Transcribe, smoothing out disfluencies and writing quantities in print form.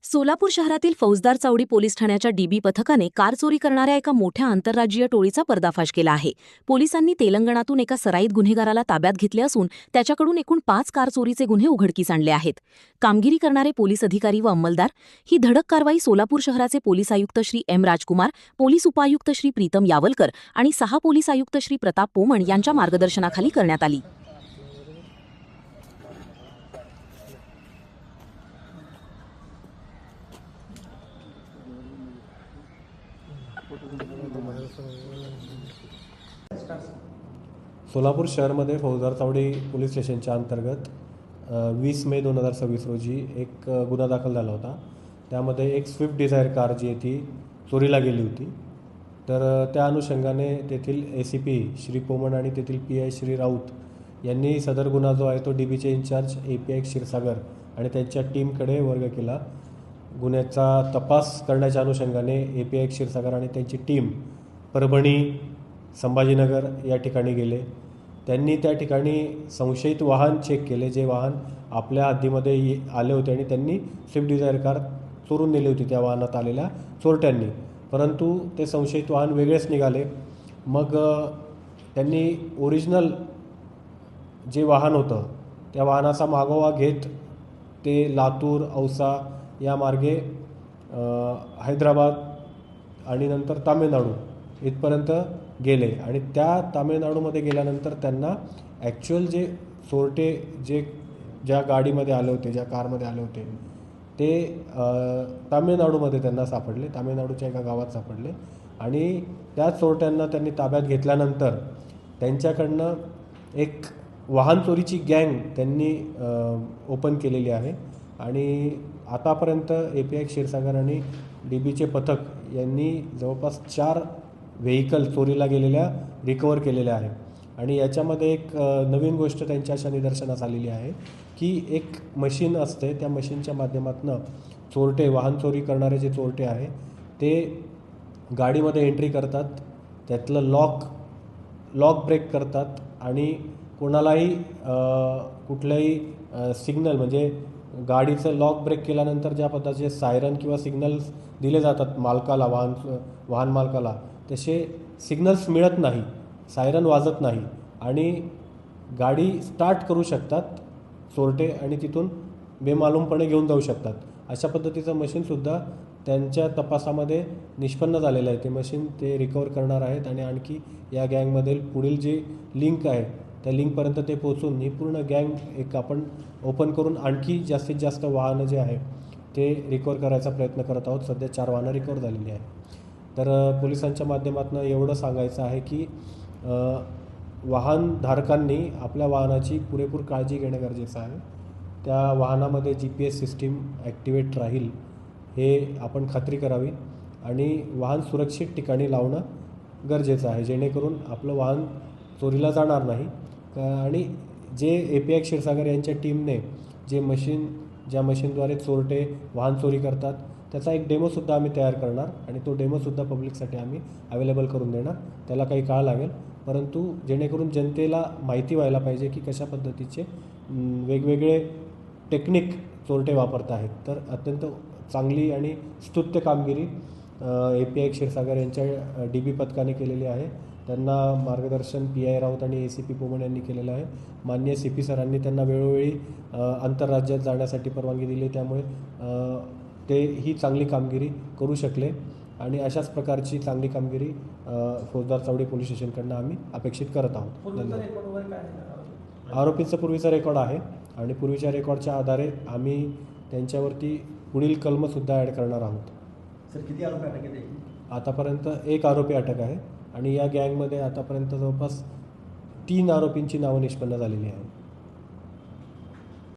सोलापूर शहरातील फौजदार चावडी पोलीस ठाण्याच्या डीबी पथकाने कार चोरी करणाऱ्या एका मोठ्या आंतरराज्यीय टोळीचा पर्दाफाश केला आहे. पोलिसांनी तेलंगणातून एका सराईत गुन्हेगाराला ताब्यात घेतले असून त्याच्याकडून एकूण 5 कार चोरीचे गुन्हे उघडकीस आणले आहेत. कामगिरी करणारे पोलीस अधिकारी व अंमलदार ही धडक कारवाई सोलापूर शहराचे पोलीस आयुक्त श्री एम राजकुमार, पोलीस उपायुक्त श्री प्रीतम यावलकर आणि 6 पोलीस आयुक्त श्री प्रताप पोमण यांच्या मार्गदर्शनाखाली करण्यात आली. सोलापूर शहरामध्ये फौजदार चावडी पोलीस स्टेशनच्या अंतर्गत 20 मे 2026 रोजी एक गुन्हा दाखल झाला होता. त्यामध्ये एक स्विफ्ट डिझायर कार जी आहे ती चोरीला गेली होती. तर त्या अनुषंगाने तेथील ACP श्री पोमण आणि तेथील PI श्री राऊत यांनी सदर गुन्हा जो आहे तो DBचे इंचार्ज API क्षीरसागर आणि त्यांच्या टीमकडे वर्ग केला. गुन्ह्याचा तपास करण्याच्या अनुषंगाने API क्षीरसागर आणि त्यांची टीम परभणी, संभाजीनगर या ठिकाणी गेले. त्यांनी त्या ठिकाणी संशयित वाहन चेक केले, जे वाहन आपल्या हद्दीमध्ये आले होते आणि त्यांनी स्विफ्ट डिझायर कार चोरून नेली होती त्या वाहनात आलेल्या चोरट्यांनी. परंतु ते संशयित वाहन वेगळेच निघाले. मग त्यांनी ओरिजिनल जे वाहन होतं त्या वाहनाचा मागोवा घेत ते लातूर, औसा या मार्गे हैदराबाद आणि नंतर तामिळनाडू इथपर्यंत गेले. आणि त्या तामिळनाडूमध्ये गेल्यानंतर त्यांना ॲक्च्युअल जे चोरटे ज्या गाडीमध्ये आले होते, ज्या कारमध्ये आले होते ते तामिळनाडूमध्ये त्यांना सापडले, तामिळनाडूच्या एका गावात सापडले. आणि त्या चोरट्यांना त्यांनी ताब्यात घेतल्यानंतर त्यांच्याकडनं एक वाहन चोरीची गँग त्यांनी ओपन केलेली आहे. आणि आतापर्यंत API क्षीरसागर आणि DBचे पथक यांनी जवळपास 4 व्हेकल चोरीला गेलेल्या रिकवर केलेल्या आहे. आणि याच्यामध्ये एक नवीन गोष्ट त्यांच्या अशा निदर्शनास आलेली आहे की एक मशीन असते, त्या मशीनच्या माध्यमातून चोरटे, वाहन चोरी करणारे जे चोरटे आहे ते गाडीमध्ये एंट्री करतात, त्यातलं लॉक ब्रेक करतात आणि कोणालाही कुठल्याही सिग्नल म्हणजे गाडीचं लॉक ब्रेक केल्यानंतर ज्या पद्धतीचे सायरन किंवा सिग्नल्स दिले जातात मालकाला, वाहन मालकाला, तसे सिग्नल्स मिळत नाही, सायरन वाजत नाही आणि गाडी स्टार्ट करू शकतात चोरटे आणि तिथून बेमालूमपणे घेऊन जाऊ शकतात. अशा पद्धतीचं मशीनसुद्धा त्यांच्या तपासामध्ये निष्पन्न झालेलं आहे. ते मशीन ते रिकवर करणार आहेत आणि आणखी या गँगमधील पुढील जी लिंक आहे त्या लिंकपर्यंत ते पोहोचून ही पूर्ण गँग एक आपण ओपन करून आणखी जास्तीत जास्त वाहनं जे आहे ते रिकवर करायचा प्रयत्न करत आहोत. सध्या 4 वाहनं रिकवर झालेली आहे. तर पोलिसांच्या माध्यमातून एवढं सांगायचं आहे की वाहनधारकांनी आपल्या वाहनाची पुरेपूर काळजी घेणं गरजेचं आहे. त्या वाहनामध्ये GPS सिस्टीम ॲक्टिवेट राहील हे आपण खात्री करावी आणि वाहन सुरक्षित ठिकाणी लावणं गरजेचं आहे, जेणेकरून आपलं वाहन चोरीला जाणार नाही. आणि जे API क्षीरसागर यांच्या टीमने ज्या मशीनद्वारे चोरटे वाहन चोरी करतात त्याचा एक डेमोसुद्धा आम्ही तयार करणार आणि तो डेमोसुद्धा पब्लिकसाठी आम्ही अवेलेबल करून देणार. त्याला काही काळ लागेल, परंतु जेणेकरून जनतेला माहिती व्हायला पाहिजे की कशा पद्धतीचे वेगवेगळे टेक्निक चोरटे वापरत आहेत. तर अत्यंत चांगली आणि स्तुत्य कामगिरी API क्षीरसागर यांच्या DB पथकाने केलेली आहे. त्यांना मार्गदर्शन PI राऊत आणि ACP पोमण यांनी केलेलं आहे. माननीय CP सरांनी त्यांना वेळोवेळी आंतरराज्यात जाण्यासाठी परवानगी दिली, त्यामुळे ते ही चांगली कामगिरी करू शकले. आणि अशाच प्रकारची चांगली कामगिरी फौजदार चावडी पोलीस स्टेशनकडनं आम्ही अपेक्षित करत आहोत. धन्यवाद. आरोपींचा पूर्वीचा रेकॉर्ड आहे आणि पूर्वीच्या रेकॉर्डच्या आधारे आम्ही त्यांच्यावरती पुढील कलमसुद्धा ॲड करणार आहोत. सर, किती आरोपी अटक केले? आतापर्यंत 1 आरोपी अटक आहे आणि या गँगमध्ये आतापर्यंत जवळपास 3 आरोपींची नावं निष्पन्न झालेली आहेत.